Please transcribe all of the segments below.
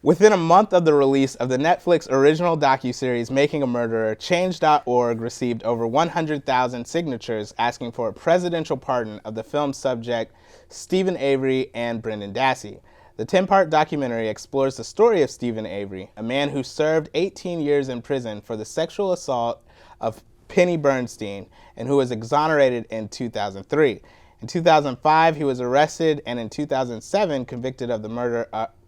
Within a month of the release of the Netflix original docuseries Making a Murderer, Change.org received over 100,000 signatures asking for a presidential pardon of the film's subject, Steven Avery and Brendan Dassey. The 10-part documentary explores the story of Steven Avery, a man who served 18 years in prison for the sexual assault of Penny Bernstein and who was exonerated in 2003. In 2005, he was arrested and in 2007 convicted of the murder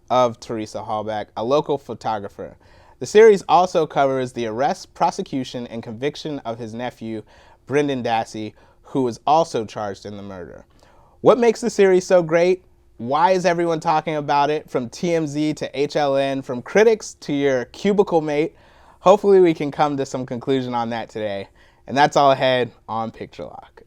of Teresa Halbach, a local photographer. The series also covers the arrest, prosecution, and conviction of his nephew, Brendan Dassey, who was also charged in the murder. What makes the series so great? Why is everyone talking about it? From TMZ to HLN, from critics to your cubicle mate. Hopefully we can come to some conclusion on that today. And that's all ahead on Picture Lock.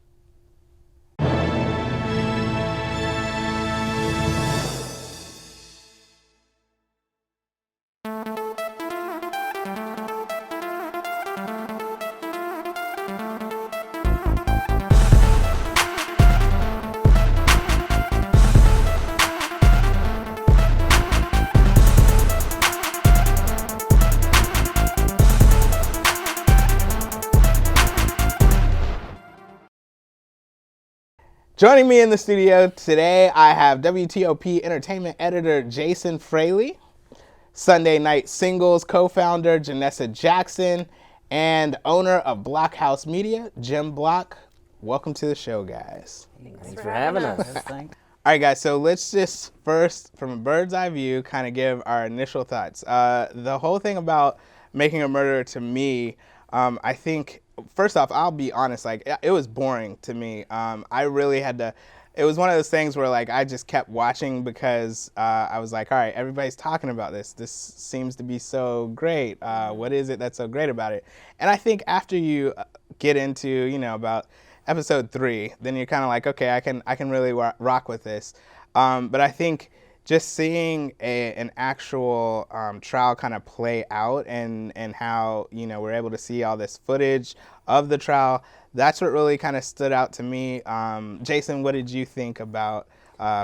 Joining me in the studio today, I have WTOP Entertainment Editor Jason Fraley, Sunday Night Singles co-founder Janessa Jackson, and owner of Blockhouse Media, Jim Block. Welcome to the show, guys. Thanks for having us. All right, guys, so let's just first, from a bird's eye view, kind of give our initial thoughts. The whole thing about Making a Murderer to me, I think, first off, I'll be honest, like, it was boring to me. I really had to, it was one of those things where, like, I just kept watching because I was like, all right, everybody's talking about this. This seems to be so great. What is it that's so great about it? And I think after you get into, you know, about episode 3, then you're kind of like, okay, I can really rock with this. But I think just seeing an actual trial kind of play out and how, you know, we're able to see all this footage of the trial, that's what really kind of stood out to me. Jason, what did you think about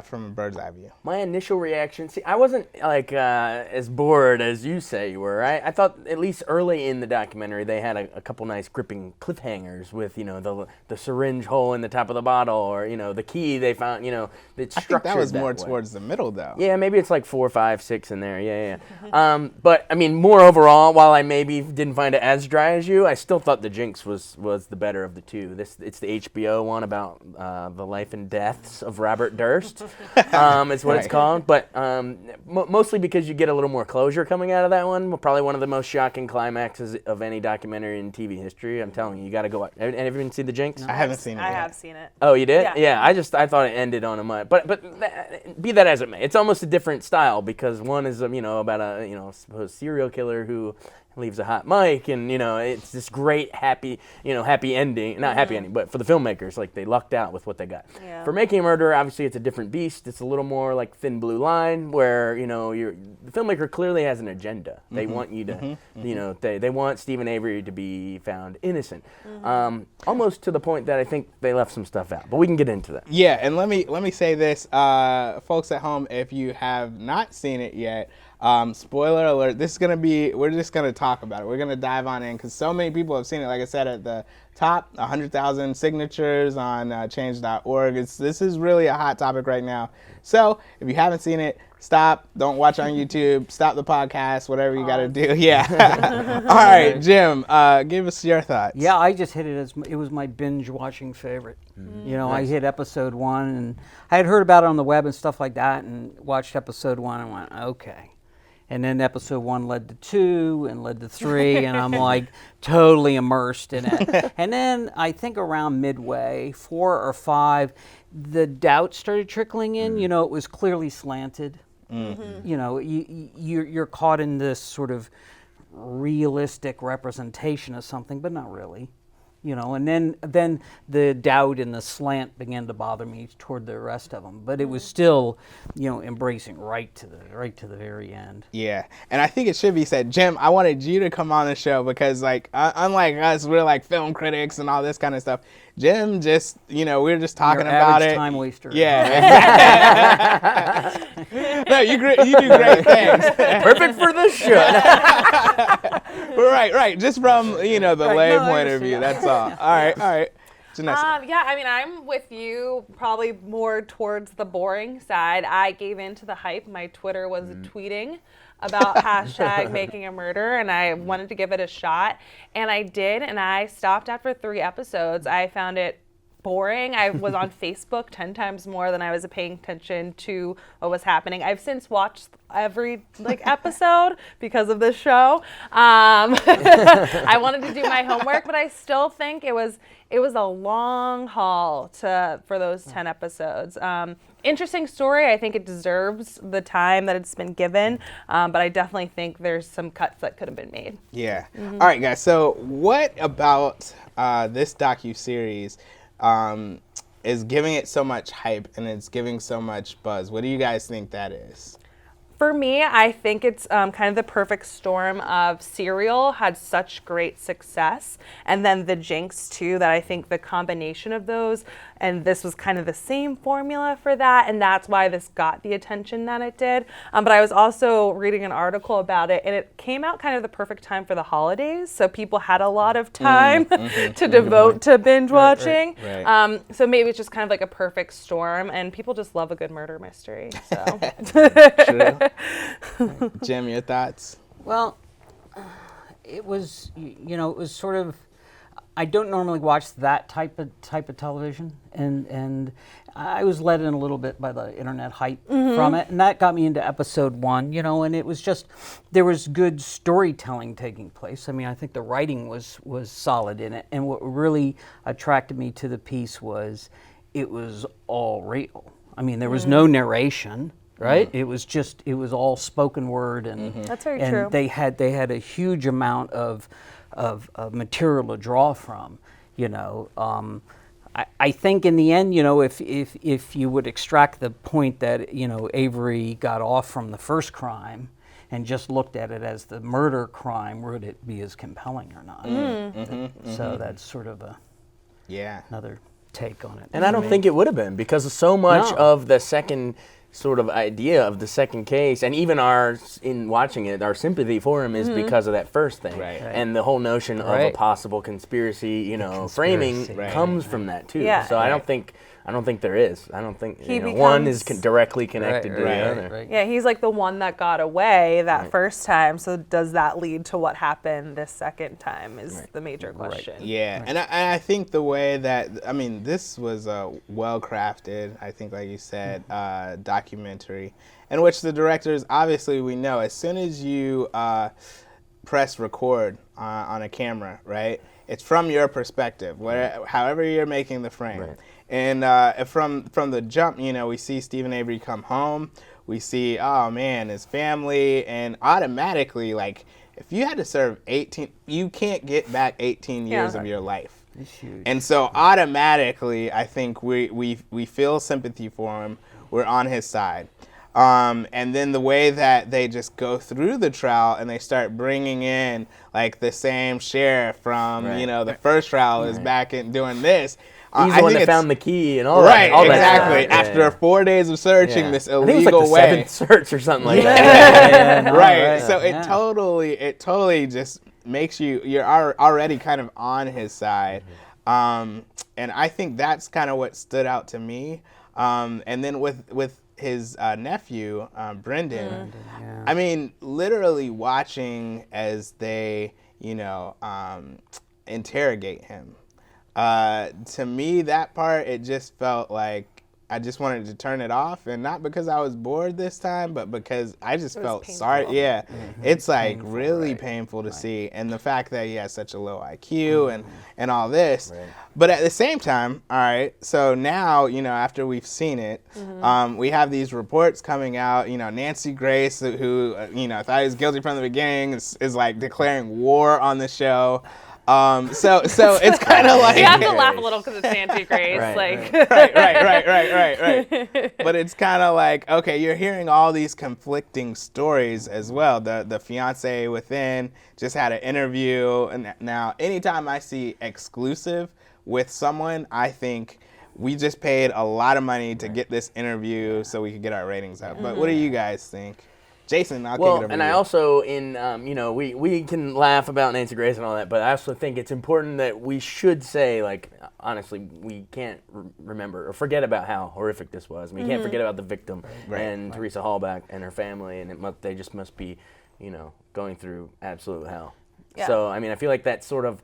from a bird's eye view? My initial reaction, see, I wasn't like as bored as you say you were. I thought at least early in the documentary they had a couple nice gripping cliffhangers with, you know, the syringe hole in the top of the bottle, or, you know, the key they found, you know, it's structured. I think that was more way. Towards the middle, though. Yeah, maybe it's like 4, 5, 6 in there. Yeah. But I mean, more overall, while I maybe didn't find it as dry as you, I still thought The Jinx was the better of the two. It's the HBO one about the life and deaths of Robert Durst. Is what it's called, but mostly because you get a little more closure coming out of that one. Probably one of the most shocking climaxes of any documentary in TV history. I'm telling you, got to go watch. Have you seen The Jinx? I haven't seen it yet. I have seen it. Oh, you did? Yeah. I thought it ended on a mud, but be that as it may, it's almost a different style because one is about a supposed serial killer who leaves a hot mic, and it's this great happy ending, not happy ending, but for the filmmakers, like, they lucked out with what they got. Yeah. For Making a Murderer, obviously it's a different beast. It's a little more like Thin Blue Line, where the filmmaker clearly has an agenda. They want you to they want Steven Avery to be found innocent, almost to the point that I think they left some stuff out, but we can get into that. Yeah, and let me say this, folks at home, if you have not seen it yet, spoiler alert, we're just gonna talk about it. We're gonna dive on in because so many people have seen it. Like I said at the top, 100,000 signatures on change.org. This is really a hot topic right now. So if you haven't seen it, stop, don't watch on YouTube, stop the podcast, whatever you gotta do. Yeah. All right, Jim, give us your thoughts. Yeah, I just hit it as it was my binge watching favorite. I hit episode 1 and I had heard about it on the web and stuff like that and watched episode 1 and went, okay. And then episode 1 led to 2 and led to 3, and I'm like totally immersed in it. And then I think around midway, 4 or 5, the doubt started trickling in. It was clearly slanted. You're caught in this sort of realistic representation of something, but not really. and then the doubt and the slant began to bother me toward the rest of them. But it was still, embracing right to the very end. Yeah, and I think it should be said, Jim, I wanted you to come on the show because, like, unlike us, we're like film critics and all this kind of stuff. Jim just, we were just talking Your about average it. time waster. Yeah. No, you do great things. Perfect for this show. Right. Just from, the lay No, I point of view. understand. That's all. All right. Janessa. Yeah, I mean, I'm with you probably more towards the boring side. I gave in to the hype. My Twitter was tweeting about hashtag making a murder, and I wanted to give it a shot. And I did, and I stopped after 3 episodes. I found it boring. I was on Facebook 10 times more than I was paying attention to what was happening. I've since watched every episode because of this show. I wanted to do my homework, but I still think it was a long haul for those 10 episodes. Interesting story. I think it deserves the time that it's been given, but I definitely think there's some cuts that could have been made. Yeah. All right, guys. So what about this docuseries is giving it so much hype and it's giving so much buzz? What do you guys think that is? For me, I think it's kind of the perfect storm of Serial had such great success, and then The Jinx too, that I think the combination of those, and this was kind of the same formula for that, and that's why this got the attention that it did. But I was also reading an article about it, and it came out kind of the perfect time for the holidays, so people had a lot of time to devote to binge watching. Right. So maybe it's just kind of like a perfect storm, and people just love a good murder mystery. So. True. Jim, your thoughts? Well, it was, it was sort of, I don't normally watch that type of television, and I was led in a little bit by the internet hype from it, and that got me into episode 1, and it was just, there was good storytelling taking place. I mean, I think the writing was solid in it, and what really attracted me to the piece was it was all real. I mean, there was no narration. Right, it was all spoken word, and That's very and true. they had a huge amount of material to draw from. I think in the end, if you would extract the point that Avery got off from the first crime, and just looked at it as the murder crime, would it be as compelling or not? So that's sort of another take on it. And I don't think it would have been, because so much No. of the second sort of idea of the second case, and even in watching it, our sympathy for him is because of that first thing. Right. And the whole notion of a Right. possible conspiracy, framing Conspiracy. comes from that too. Yeah. So I don't think there is. I don't think He one is becomes- directly connected to the other. Right. Yeah, he's like the one that got away that first time. So does that lead to what happened this second time is the major question. Yeah, and I think the way that, this was a well-crafted, I think, like you said, documentary, in which the directors, obviously we know, as soon as you press record on a camera, right, it's from your perspective, however you're making the frame. Right. And from the jump, we see Stephen Avery come home. We see, oh man, his family, and automatically, like, if you had to serve 18, you can't get back 18 years of your life. It's huge. And so automatically, I think we feel sympathy for him. We're on his side. And then the way that they just go through the trial and they start bringing in like the same sheriff from, the first trial is back and doing this. He's the one that found the key and all right, that. All exactly. That stuff. After 4 days of searching Yeah. this I think it was illegal like the way. 7th search or something like that. Right. So yeah. it totally just makes you're already kind of on his side. And I think that's kind of what stood out to me. And then with his nephew, Brendan, I mean, literally watching as they, interrogate him. To me, that part, it just felt like I just wanted to turn it off, and not because I was bored this time, but because I just felt painful. sorry. Yeah, it's like really painful to see, and the fact that he has such a low IQ and all this. Right. But at the same time, all right, so now, after we've seen it, we have these reports coming out, Nancy Grace, who, thought he was guilty from the beginning, is like declaring war on the show. So it's kind of like You have to laugh a little because it's Nancy Grace. Right, like, right. But it's kind of like, okay, you're hearing all these conflicting stories as well. The fiance within just had an interview, and now anytime I see exclusive with someone, I think we just paid a lot of money to get this interview so we could get our ratings up. But what do you guys think? Jason, I'll kick it over to you. And I also, we can laugh about Nancy Grace and all that, but I also think it's important that we should say, like, honestly, we can't remember or forget about how horrific this was. I mean, we can't forget about the victim and Teresa Hallback and her family, and they just must be, going through absolute hell. Yeah. So, I mean, I feel like that's sort of,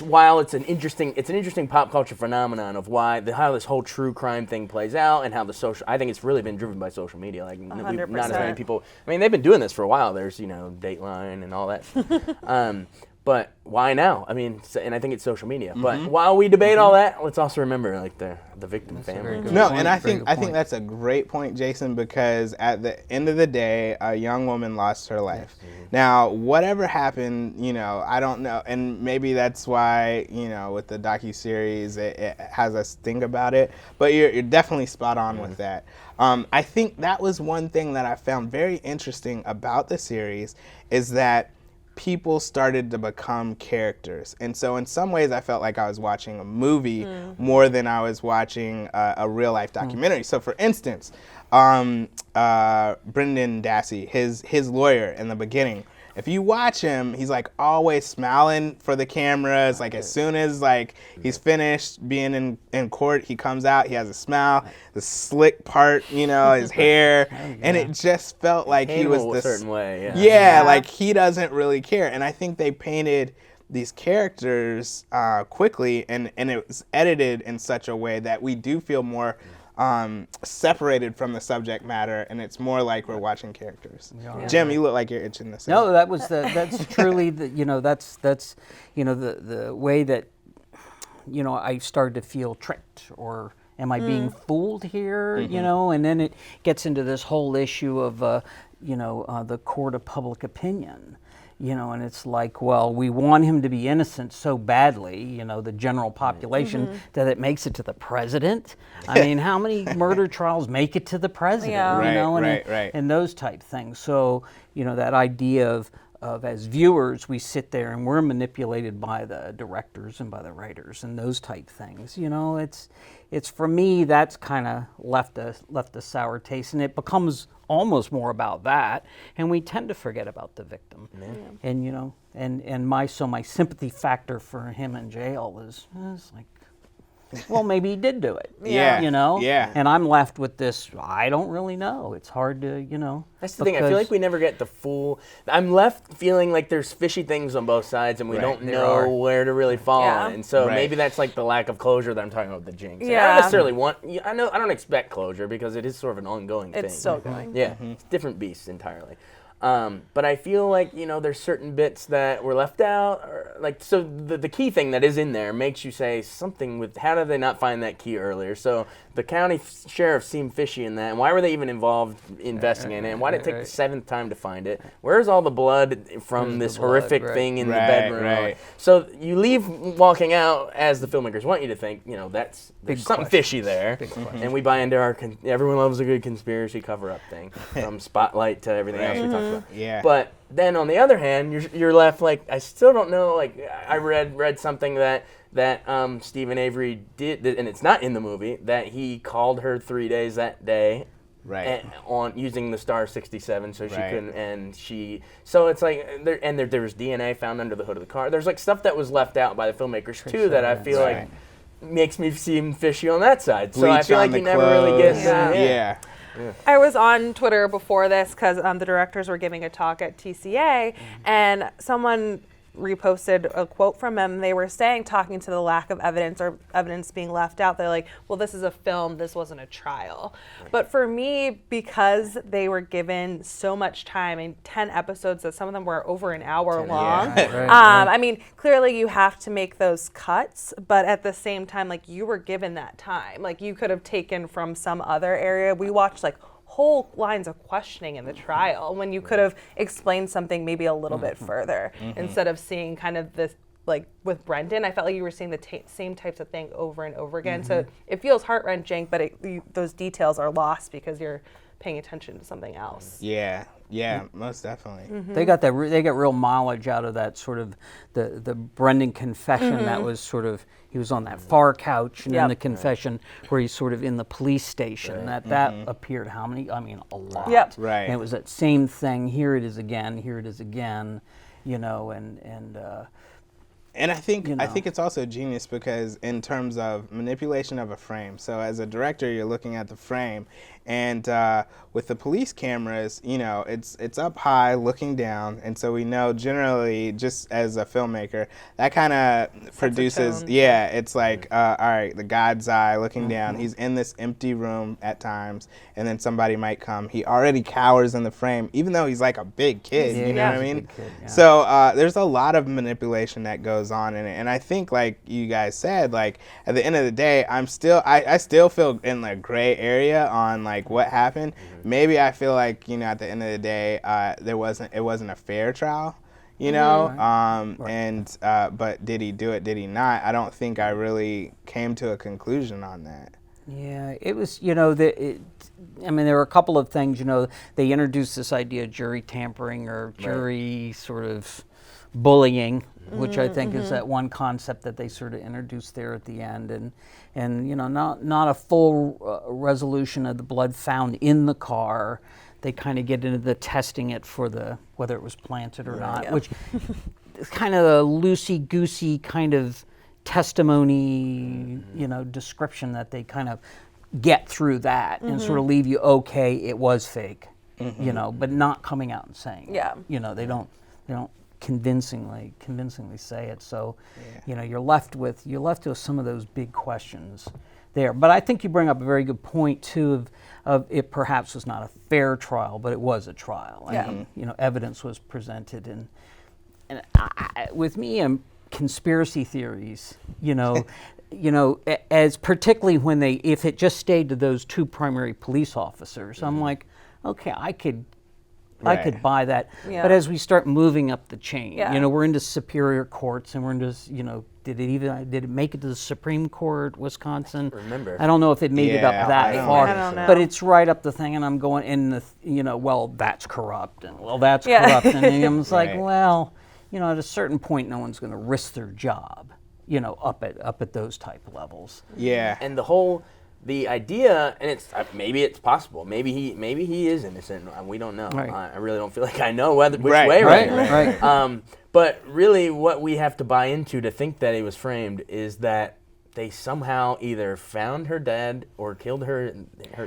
while it's an interesting pop culture phenomenon of how this whole true crime thing plays out and how I think it's really been driven by social media. Like, not as many people. I mean, they've been doing this for a while. There's Dateline and all that. But why now? I mean, and I think it's social media. But while we debate all that, let's also remember like the victim family. No, and I think that's a great point, Jason, because at the end of the day, a young woman lost her life. Now, whatever happened, I don't know, and maybe that's why, with the docuseries, it has us think about it. But you're definitely spot on with that. I think that was one thing that I found very interesting about the series is that people started to become characters. And so in some ways I felt like I was watching a movie more than I was watching a real life documentary. So for instance, Brendan Dassey, his lawyer in the beginning, if you watch him, he's like always smiling for the cameras. Like as soon as like he's finished being in court, he comes out, he has a smile, the slick part, his hair, and it just felt like he was a certain way. Yeah, like he doesn't really care. And I think they painted these characters quickly, and it was edited in such a way that we do feel more separated from the subject matter, and it's more like we're watching characters. Yeah. Jim, you look like you're itching to say. No, that's truly that's the way that I started to feel tricked, or am I being fooled here? And then it gets into this whole issue of the court of public opinion. And it's like, well, we want him to be innocent so badly, the general population, that it makes it to the president. I mean, how many murder trials make it to the president? Right. And those type things. So, that idea of as viewers, we sit there and we're manipulated by the directors and by the writers and those type things. It's for me, that's kind of left a sour taste, and it becomes almost more about that, and we tend to forget about the victim. And and my sympathy factor for him in jail was like, well, maybe he did do it. Yeah. And I'm left with this, I don't really know. It's hard to, That's the thing. I feel like we never get the full. I'm left feeling like there's fishy things on both sides, and we don't know where to really fall on. And so maybe that's like the lack of closure that I'm talking about with the Jinx. Yeah. I don't necessarily want. I don't expect closure because it is sort of an ongoing thing. It's still going. Yeah, it's different beasts entirely. But I feel like, there's certain bits that were left out. So the key thing that is in there makes you say something with, how did they not find that key earlier? So the county sheriff seemed fishy in that. And why were they even involved investigating it? And why did it take the seventh time to find it? Where's all the blood from this horrific thing in the bedroom? Right. So you leave walking out, as the filmmakers want you to think, there's something fishy there. And we buy into everyone loves a good conspiracy cover-up thing, from Spotlight to everything else we talked about. Yeah. But then on the other hand, you're left like, I still don't know. Like I read something that Stephen Avery did, and it's not in the movie, that he called her 3 days that day. Right. On using the Star 67, so she couldn't, so it's like, there was DNA found under the hood of the car. There's like stuff that was left out by the filmmakers too that I feel like makes me seem fishy on that side. So I feel like he never really gets. Yeah. I was on Twitter before this because the directors were giving a talk at TCA, and someone reposted a quote from him. They were talking to the lack of evidence or evidence being left out. They're like, well, this is a film, this wasn't a trial. But for me, because they were given so much time, and 10 episodes, that some of them were over an hour long. I mean, clearly you have to make those cuts, but at the same time, like, you were given that time. Like, you could have taken from some other area. We watched like whole lines of questioning in the trial when you could have explained something maybe a little bit further, instead of seeing kind of like with Brendan, I felt like you were seeing the same types of thing over and over again. So it feels heart-wrenching, but those details are lost because you're paying attention to something else. Yeah, most definitely. They got real mileage out of that sort of the Brendan confession that was sort of, he was on that far couch, and then the confession where he's sort of in the police station. That appeared a lot. Yep. Right. And it was that same thing. Here it is again. You know, And I think You know. it's also genius because in terms of manipulation of a frame. So as a director, you're looking at the frame, and with the police cameras, you know, it's up high, looking down, and so we know generally, just as a filmmaker, that kind of produces. tone. Yeah, it's like all right, the God's eye looking down. He's in this empty room at times, and then somebody might come. He already cowers in the frame, even though he's like a big kid. Yeah, You know he's what I a mean? big kid, yeah. So there's a lot of manipulation that goes on in it, and I think, like you guys said, like at the end of the day, I still feel in the gray area on like what happened. Maybe I feel like, you know, at the end of the day, it wasn't a fair trial, you know. And but did he do it? Did he not? I don't think I really came to a conclusion on that. Yeah, it was, you know, there were a couple of things, you know, they introduced this idea of jury tampering or jury sort of bullying, which I think is that one concept that they sort of introduced there at the end, and you know, not a full resolution of the blood found in the car. They kind of get into the testing it for whether it was planted or not, which is kind of a loosey-goosey kind of testimony, you know, description that they kind of get through that and sort of leave you, okay, it was fake, you know, but not coming out and saying it. Yeah. You know, they don't convincingly say it. So, you know, you're left with some of those big questions there. But I think you bring up a very good point too of it perhaps was not a fair trial, but it was a trial. Yeah. And, you know, evidence was presented, and with me and conspiracy theories, you know, as particularly if it just stayed to those two primary police officers, I'm like, okay, I could buy that. Yeah. But as we start moving up the chain, Yeah. you know, we're into superior courts, and we're into, you know, did it make it to the Supreme Court, Wisconsin? Remember. I don't know if it made it up Yeah, that I don't far, I don't know. but it's right up the thing, and I'm going in the, you know, well, that's corrupt, and well, that's Yeah. corrupt, and I'm just like, Right. well, you know, at a certain point, no one's going to risk their job, you know, up at those type levels. Yeah. And the idea, and it's maybe it's possible. Maybe he is innocent. We don't know. Right. I really don't feel like I know which Right, way right, right. right. But really, what we have to buy into to think that he was framed is that they somehow either found her dead or killed her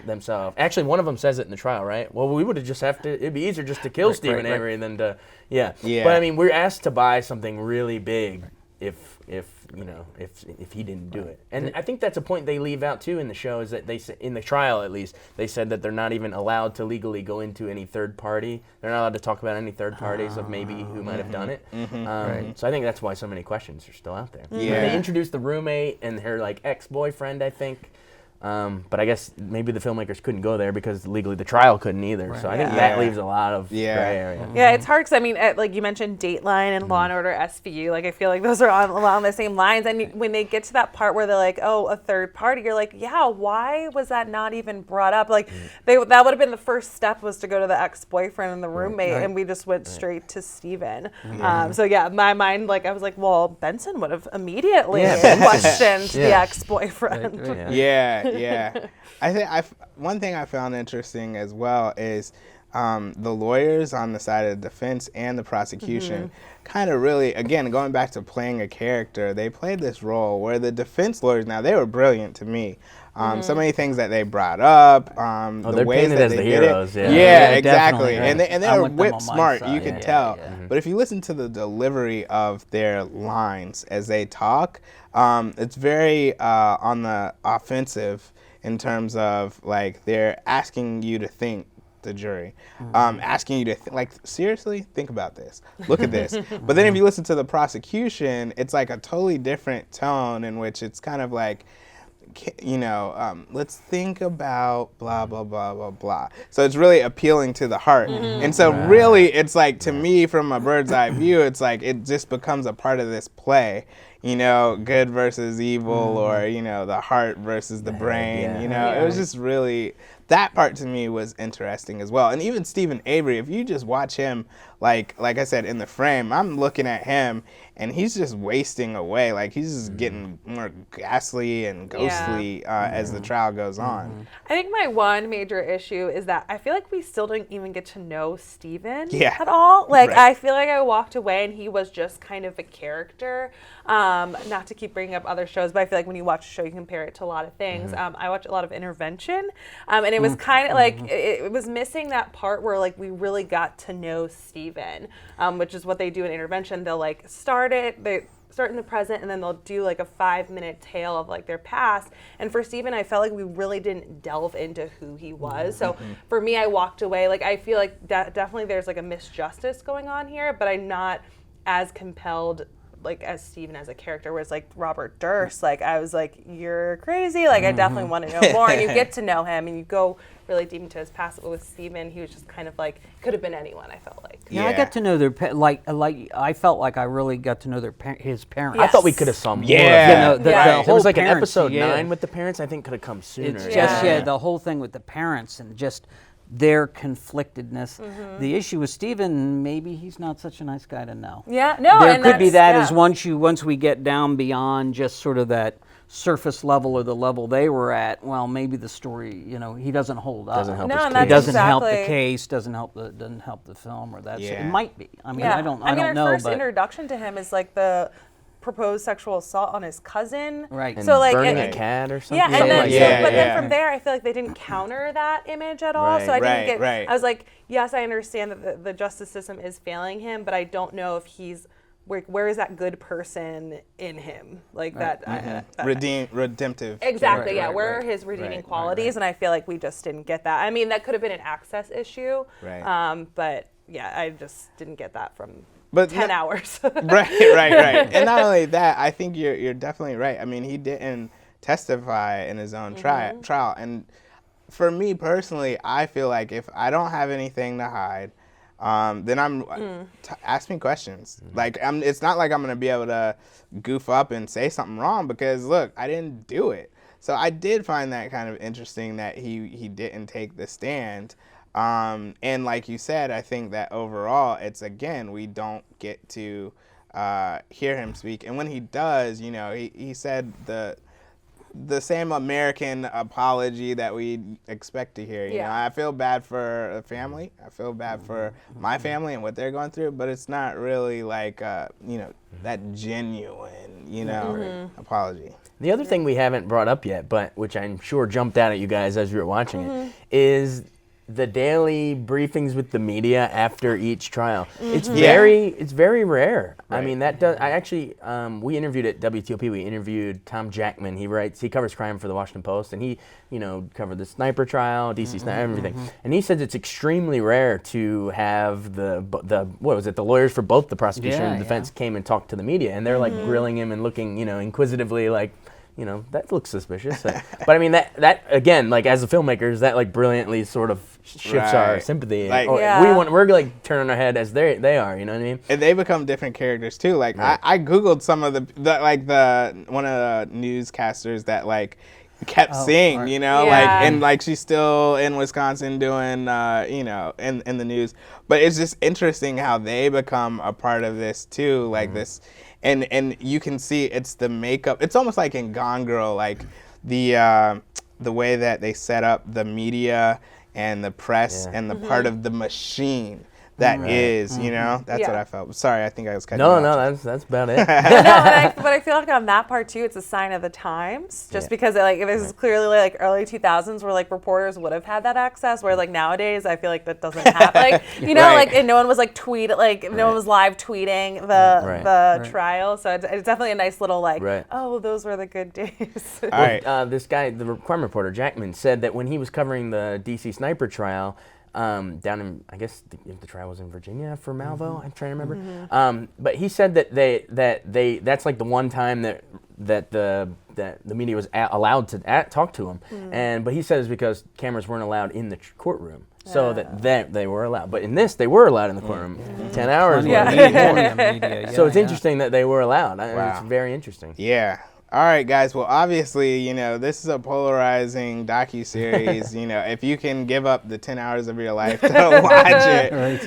themselves. Actually, one of them says it in the trial, right? Well, we would have just have to. It'd be easier just to kill Stephen right. Avery than to. Yeah. Yeah. But I mean, we're asked to buy something really big if he didn't do it. And I think that's a point they leave out too in the show, is that they in the trial at least they said that they're not even allowed to legally go into any third party. They're not allowed to talk about any third parties of maybe who might have done it. So I think that's why so many questions are still out there. Yeah. They introduced the roommate and her like ex-boyfriend, I think. But I guess maybe the filmmakers couldn't go there because legally the trial couldn't either. So I think that leaves a lot of gray area. Yeah, it's hard because I mean, like you mentioned, Dateline and Law and Order SVU. Like I feel like those are along the same lines. And when they get to that part where they're like, "Oh, a third party," you're like, "Yeah, why was that not even brought up?" Like that would have been the first step, was to go to the ex-boyfriend and the roommate, and we just went straight to Stephen. So yeah, my mind, like I was like, "Well, Benson would have immediately questioned the ex-boyfriend." Yeah. I think one thing I found interesting as well is the lawyers on the side of the defense and the prosecution kind of really, again, going back to playing a character, they played this role where the defense lawyers, now they were brilliant to me. So many things that they brought up, the they're ways painted that as they the did heroes, it. yeah. Yeah, Yeah, exactly. definitely, And they I'm were with them whip on my smart, side, you could yeah, tell. yeah. But if you listen to the delivery of their lines as they talk, it's very on the offensive in terms of like they're asking you to think, the jury, asking you to like, seriously think about this, look at this. But then if you listen to the prosecution, it's like a totally different tone in which it's kind of like, let's think about blah, blah, blah, blah, blah. So it's really appealing to the heart. And so really, it's like, to me, from a bird's eye view, it's like it just becomes a part of this play. Good versus evil, or, the heart versus the brain. It was just really, that part to me was interesting as well. And even Stephen Avery, if you just watch him, like I said, in The Frame, I'm looking at him and he's just wasting away. Like, he's just getting more ghastly and ghostly as the trial goes on. I think my one major issue is that I feel like we still didn't even get to know Steven at all. Like, I feel like I walked away and he was just kind of a character. Not to keep bringing up other shows, but I feel like when you watch a show, you compare it to a lot of things. I watch a lot of Intervention, and it was kind of like, it was missing that part where, like, we really got to know Steven, which is what they do in Intervention. They'll, like, start in the present, and then they'll do like a 5-minute tale of like their past. And for Steven, I felt like we really didn't delve into who he was. So for me, I walked away. Like, I feel like definitely there's like a misjustice going on here, but I'm not as compelled like as Steven as a character, whereas like Robert Durst, like I was like, you're crazy. Like I definitely want to know more, and you get to know him, and you go really deep into his past. But with Steven, he was just kind of like, could have been anyone. I felt like. Yeah, I got to know their I felt like I really got to know his parents. I thought we could have saw more. Yeah. The whole there was like an parents, episode 9 with the parents. I think could have come sooner. It's just the whole thing with the parents and just their conflictedness. The issue with Steven, maybe he's not such a nice guy to know. Yeah, no, there and could be that that's- as once we get down beyond just sort of that surface level or the level they were at. Well, maybe the story, he doesn't hold up. Doesn't help No, his and case. It doesn't help the Exactly. case. Doesn't help the film, or that's Yeah. it might be. I mean, Yeah. I don't our know, first but introduction to him is like the proposed sexual assault on his cousin. right. And So, like, burning it- a cat or something. Yeah, and Something then like Yeah, that. but yeah. then from there, I feel like they didn't counter that image at all. So I Right, didn't get. right. I was like, yes, I understand that the justice system is failing him, but I don't know if he's where is that good person in him, like that. Redemptive. Exactly. Right, Yeah. right, Where right. are his redeeming Right, qualities? And I feel like we just didn't get that. I mean, that could have been an access issue. Right. But yeah, I just didn't get that from But 10 no- hours. right. And not only that, I think you're definitely right. I mean, he didn't testify in his own trial, and for me personally, I feel like if I don't have anything to hide, then ask me questions. Like it's not like I'm gonna be able to goof up and say something wrong because look, I didn't do it. So I did find that kind of interesting that he didn't take the stand. And like you said, I think that overall, it's again, we don't get to hear him speak. And when he does, he said the same American apology that we expect to hear. You know, I feel bad for the family. I feel bad for my family and what they're going through, but it's not really like, that genuine, apology. The other thing we haven't brought up yet, but which I'm sure jumped out at you guys as you were watching it, is the daily briefings with the media after each trial. It's very rare. Right. I mean, that does. I actually, we interviewed at WTOP. We interviewed Tom Jackman. He covers crime for the Washington Post, and he, covered the sniper trial, DC sniper, everything. And he says it's extremely rare to have the lawyers for both the prosecution and the defense came and talked to the media, and they're like grilling him and looking, inquisitively, like, that looks suspicious. But I mean, that again, like as a filmmakers, that like brilliantly sort of shifts our Right. sympathy. Like- We're like turning our head as they are. You know what I mean? And they become different characters too. Like I googled some of the one of the newscasters that like kept seeing, right. like she's still in Wisconsin doing, in the news. But it's just interesting how they become a part of this too, like this, and you can see it's the makeup. It's almost like in Gone Girl, like the way that they set up the media and the press and the part of the machine that is, that's what I felt. Sorry, I think I was cutting you off. That's about it. But I feel like on that part too, it's a sign of the times. Just because like this is clearly like early 2000s where like reporters would have had that access, where like nowadays I feel like that doesn't happen. Like Right. and no one was like no one was live tweeting the trial. So it's definitely a nice little like, oh, those were the good days. All right. This guy, the crime reporter Jackman, said that when he was covering the DC sniper trial, down in, I guess the trial was in Virginia for Malvo. I'm trying to remember. But he said that that's like the one time that that the media was allowed to talk to him, but he says because cameras weren't allowed in the courtroom, so that they were allowed. But in this, they were allowed in the courtroom. 10 hours. So it's interesting that they were allowed. It's very interesng. Yeah. All right, guys. Well, obviously, this is a polarizing docuseries. If you can give up the 10 hours of your life to watch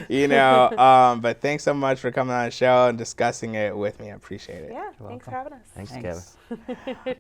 it, but thanks so much for coming on the show and discussing it with me. I appreciate it. Yeah, thanks for having us. Thanks, Kevin.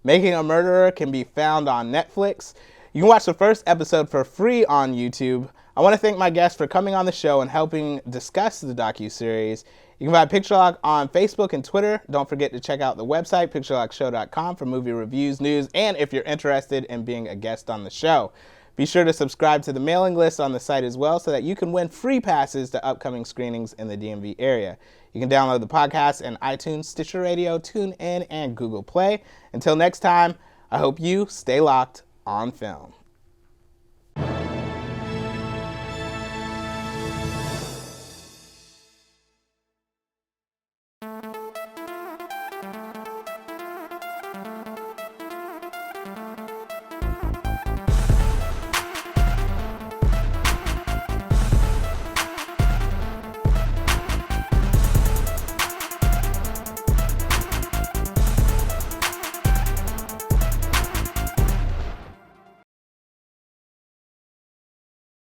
Making a Murderer can be found on Netflix. You can watch the first episode for free on YouTube. I want to thank my guests for coming on the show and helping discuss the docuseries. You can find Picture Lock on Facebook and Twitter. Don't forget to check out the website, picturelockshow.com, for movie reviews, news, and if you're interested in being a guest on the show. Be sure to subscribe to the mailing list on the site as well so that you can win free passes to upcoming screenings in the DMV area. You can download the podcast in iTunes, Stitcher Radio, TuneIn, and Google Play. Until next time, I hope you stay locked on film.